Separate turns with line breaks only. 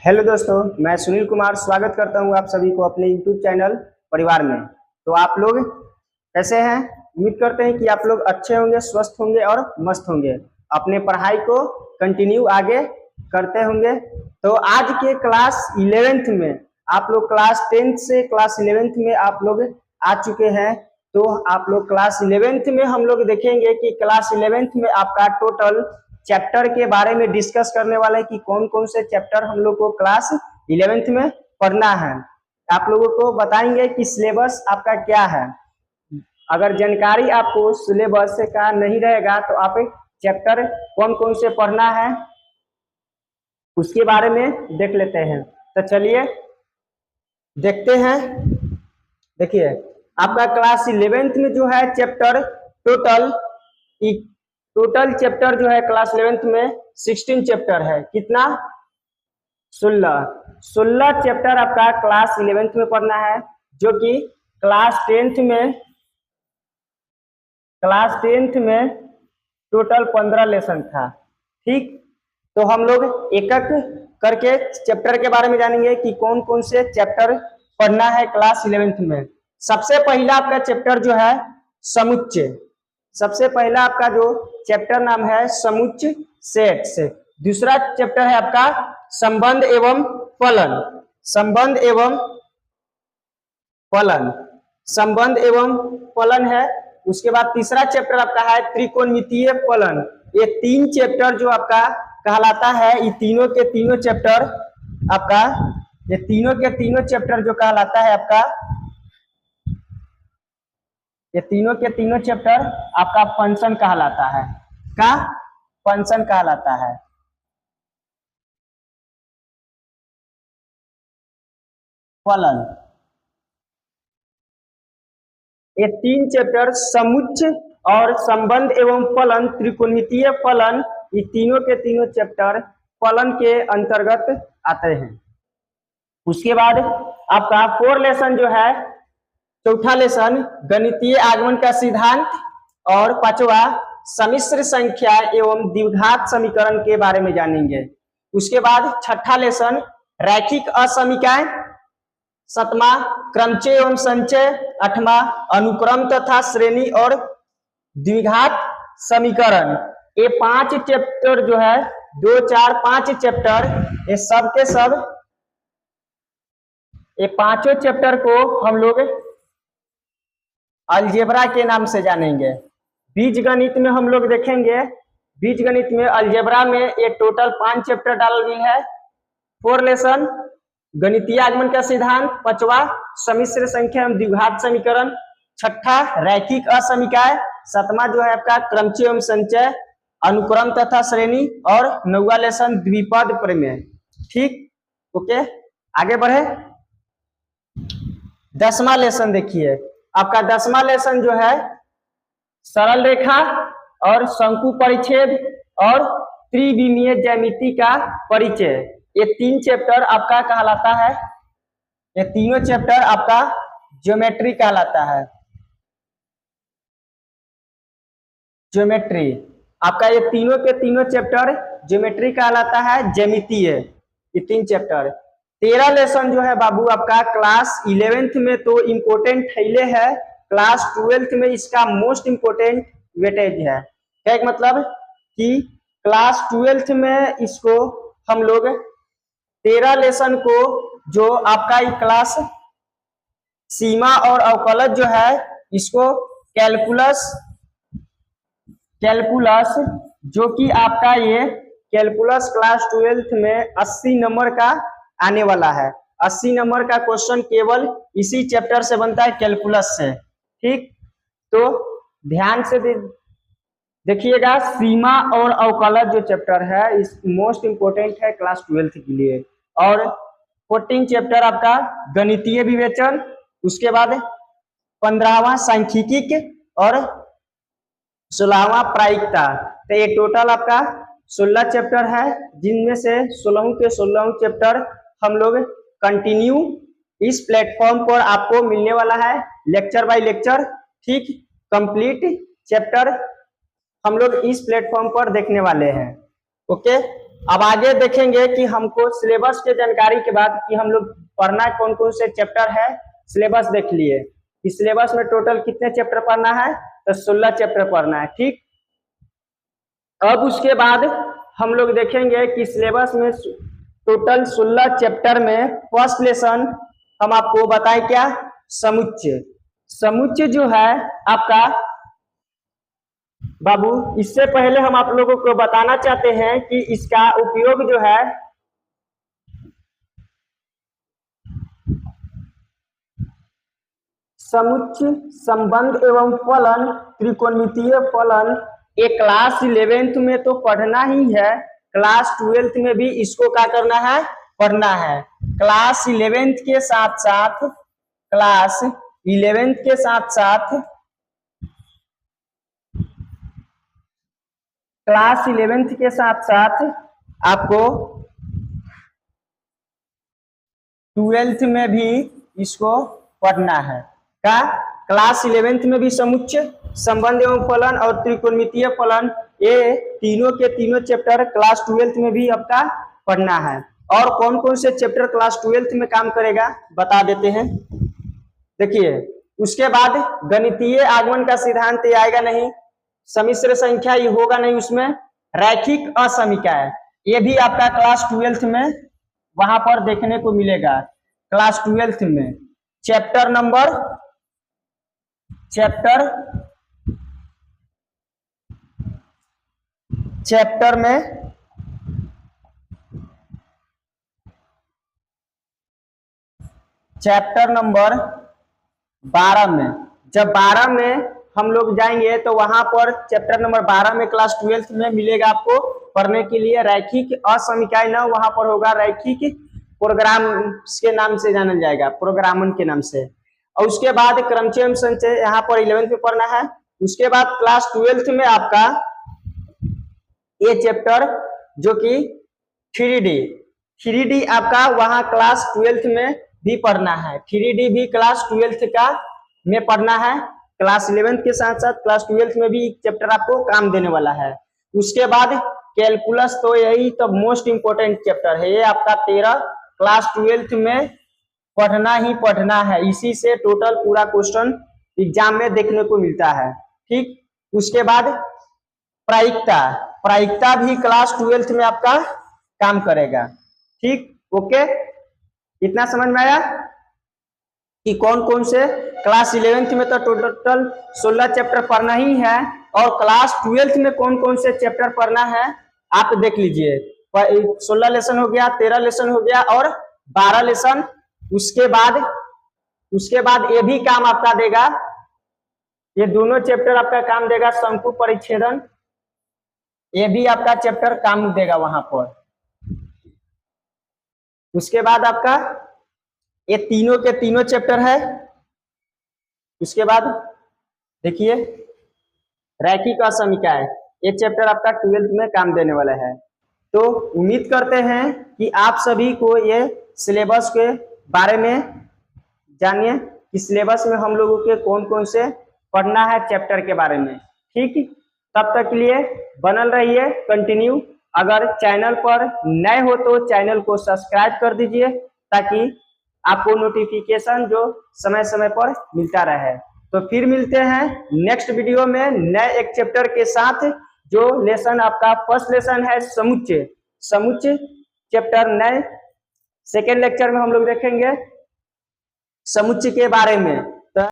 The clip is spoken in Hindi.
हेलो दोस्तों, मैं सुनील कुमार स्वागत करता हूं आप सभी को अपने यूट्यूब चैनल परिवार में। तो आप लोग कैसे हैं? उम्मीद करते हैं कि आप लोग अच्छे होंगे, स्वस्थ होंगे और मस्त होंगे, अपने पढ़ाई को कंटिन्यू आगे करते होंगे। तो आज के क्लास 11th में आप लोग क्लास 10th से क्लास 11th में आप लोग आ चुके हैं। तो आप लोग क्लास 11th में हम लोग देखेंगे कि क्लास 11th में आपका टोटल चैप्टर के बारे में डिस्कस करने वाले हैं कि कौन कौन से चैप्टर हम लोग को क्लास 11th में पढ़ना है। आप लोगों को बताएंगे कि सिलेबस आपका क्या है। अगर जानकारी आपको सिलेबस का नहीं रहेगा तो आप चैप्टर कौन कौन से पढ़ना है उसके बारे में देख लेते हैं। तो चलिए देखते हैं। देखिए, आपका क्लास 11th में जो है चैप्टर टोटल चैप्टर जो है क्लास 11th में 16 चैप्टर है। कितना? 16 चैप्टर आपका क्लास 11th में पढ़ना है, जो कि क्लास 10th में टोटल 15 लेसन था। ठीक, तो हम लोग एक एक करके चैप्टर के बारे में जानेंगे कि कौन कौन से चैप्टर पढ़ना है क्लास 11th में। सबसे पहला आपका चैप्टर जो है समुच्चय। सबसे पहला आपका जो चैप्टर नाम है समुच्चय सेट्स। दूसरा चैप्टर है आपका संबंध एवं फलन। संबंध एवं फलन है। उसके बाद तीसरा चैप्टर आपका है त्रिकोणमितीय फलन। ये तीन चैप्टर जो आपका कहलाता है, ये तीनों के तीनों चैप्टर आपका, ये तीनों के तीनों चैप्टर जो कहलाता है आपका, ये तीनों के तीनों चैप्टर आपका फंक्शन कहलाता है। का फंक्शन कहलाता है। फलन, ये तीन चैप्टर समुच्चय और संबंध एवं फलन, त्रिकोणमितीय फलन, ये तीनों के तीनों चैप्टर फलन के अंतर्गत आते हैं। उसके बाद आपका 4 लेसन जो है, चौथा लेसन गणितीय आगमन का सिद्धांत और पांचवा सम्मिश्र संख्या एवं द्विघात समीकरण के बारे में जानेंगे। उसके बाद छठा लेसन रैखिक असमीकाएं, सातवां क्रमचय एवं संचय, आठवां अनुक्रम तथा श्रेणी और द्विघात समीकरण। ये 5 चैप्टर जो है, 2, 4, 5 चैप्टर, ये सब के सब, ये पांचों चैप्टर को हम लोग अलजेब्रा के नाम से जानेंगे। बीज गणित में हम लोग देखेंगे, बीज गणित में अलजेब्रा में ये टोटल 5 चैप्टर डाल गई है। 4 लेसन गणितीय आगमन का सिद्धांत, पांचवा सम्मिश्र संख्या एवं द्विघात समीकरण, छठा रैखिक असमीकाय, सातवां जो है आपका क्रमचय एवं संचय, अनुक्रम तथा श्रेणी, और 9वां लेसन द्विपद प्रमेय। ठीक, ओके, आगे बढ़े। 10वां लेसन देखिए, आपका 10वां लेसन जो है सरल रेखा और शंकु परिच्छेद और त्रिविमीय ज्यामिति का परिचय। ये 3 चैप्टर आपका कहलाता है, ये तीनों चैप्टर आपका ज्योमेट्री कहलाता है। ज्योमेट्री आपका, ये तीनों के तीनों चैप्टर ज्योमेट्री कहलाता है, ज्यामितीय, ये 3 चैप्टर। 13 लेसन जो है बाबू आपका क्लास 11th में तो इम्पोर्टेंट थैले है, क्लास 12th में इसका मोस्ट इम्पोर्टेंट वेटेज है। क्या मतलब कि क्लास 12th में इसको हम लोग 13 लेसन को, जो आपका क्लास सीमा और अवकलज जो है, इसको कैलकुलस, जो कि आपका ये कैलकुलस क्लास 12th में 80 नंबर का आने वाला है। 80 नंबर का क्वेश्चन केवल इसी चैप्टर से बनता है, कैलकुलस से। ठीक, तो ध्यान से देखिएगा, सीमा और अवकलज जो चैप्टर है इस मोस्ट इंपोर्टेंट है क्लास 12th के लिए। और 14 चैप्टर आपका गणितीय विवेचन, उसके बाद 15वां सांख्यिकी और 16वां प्रायिकता। तो ये टोटल आपका 16 चैप्टर है, जिनमें से 16 के 16 चैप्टर हम लोग कंटिन्यू इस प्लेटफॉर्म पर आपको मिलने वाला है, लेक्चर बाय लेक्चर। ठीक, कंप्लीट चैप्टर हम लोग इस प्लेटफॉर्म पर देखने वाले हैं। ओके, अब आगे देखेंगे कि हमको सिलेबस के जानकारी के बाद कि हम लोग पढ़ना कौन कौन से चैप्टर है। सिलेबस देख लिए कि सिलेबस में टोटल कितने चैप्टर पढ़ना है, तो 16 चैप्टर पढ़ना है। ठीक, अब उसके बाद हम लोग देखेंगे कि सिलेबस में टोटल 16 चैप्टर में फर्स्ट लेसन हम आपको बताएं क्या, समुच्चय। समुच्चय जो है आपका बाबू, इससे पहले हम आप लोगों को बताना चाहते हैं कि इसका उपयोग जो है समुच्चय, संबंध एवं फलन, त्रिकोणमितीय फलन, ये क्लास 11th में तो पढ़ना ही है, क्लास 12th में भी इसको क्या करना है, पढ़ना है। क्लास 11th के साथ साथ क्लास 11th के साथ साथ क्लास 11th के साथ साथ आपको 12th में भी इसको पढ़ना है। क्या, क्लास 11th में भी समुच्चय, संबंध एवं फलन और त्रिकोणमितीय फलन, ये तीनों के तीनों चैप्टर क्लास 12th में भी आपका पढ़ना है। और कौन कौन से चैप्टर क्लास 12th में काम करेगा बता देते हैं। देखिए, उसके बाद गणितीय आगमन का सिद्धांत ये आएगा नहीं, सम्मिश्र संख्या ये होगा नहीं, उसमें रैखिक असमीकाय ये भी आपका क्लास 12th में वहां पर देखने को मिलेगा। क्लास 12th में चैप्टर नंबर 12 में, जब 12 में हम लोग जाएंगे तो वहां पर चैप्टर नंबर 12 में क्लास 12th में मिलेगा आपको पढ़ने के लिए रैखिक असमीकाय, न वहां पर होगा रैखिक प्रोग्राम के नाम से जाना जाएगा, प्रोग्रामन के नाम से। और उसके बाद क्रमचय एवं संचय यहाँ पर 11th में पढ़ना है। उसके बाद क्लास 12th में आपका ये चैप्टर जो कि 3D आपका वहां क्लास 12th में भी पढ़ना है। 3D भी क्लास 12th का में पढ़ना है। क्लास 11th के साथ साथ क्लास 12th में भी चैप्टर आपको काम देने वाला है। उसके बाद कैलकुलस, तो यही तो मोस्ट इंपोर्टेंट चैप्टर है, ये आपका 13 क्लास 12th में पढ़ना ही पढ़ना है। इसी से टोटल पूरा क्वेश्चन एग्जाम में देखने को मिलता है। ठीक, उसके बाद प्रायिकता भी क्लास 12th में आपका काम करेगा। ठीक, ओके, इतना समझ में आया कि कौन कौन से क्लास 11th में तो टोटल 16 चैप्टर पढ़ना ही है, और क्लास 12th में कौन कौन से चैप्टर पढ़ना है आप देख लीजिए। 16 लेसन हो गया, 13 लेसन हो गया और 12 लेसन। उसके बाद ये भी काम आपका देगा, ये दोनों चैप्टर आपका काम देगा शंकु परिच्छेदन, ये भी आपका चैप्टर काम देगा वहां पर। उसके बाद आपका ये तीनों के तीनों चैप्टर है। उसके बाद देखिए रैखिक असमीकाय, ये चैप्टर आपका 12th में काम देने वाला है। तो उम्मीद करते हैं कि आप सभी को ये सिलेबस के बारे में जानिए कि सिलेबस में हम लोगों के कौन कौन से पढ़ना है चैप्टर के बारे में। ठीक, तब तक के लिए बनल रहिए कंटिन्यू। अगर चैनल पर नए हो तो चैनल को सब्सक्राइब कर दीजिए ताकि आपको नोटिफिकेशन जो समय समय पर मिलता रहे। तो फिर मिलते हैं नेक्स्ट वीडियो में नए एक चैप्टर के साथ, जो लेसन आपका फर्स्ट लेसन है समुच्चय चैप्टर। नए सेकेंड लेक्चर में हम लोग देखेंगे समुच्चय के बारे में।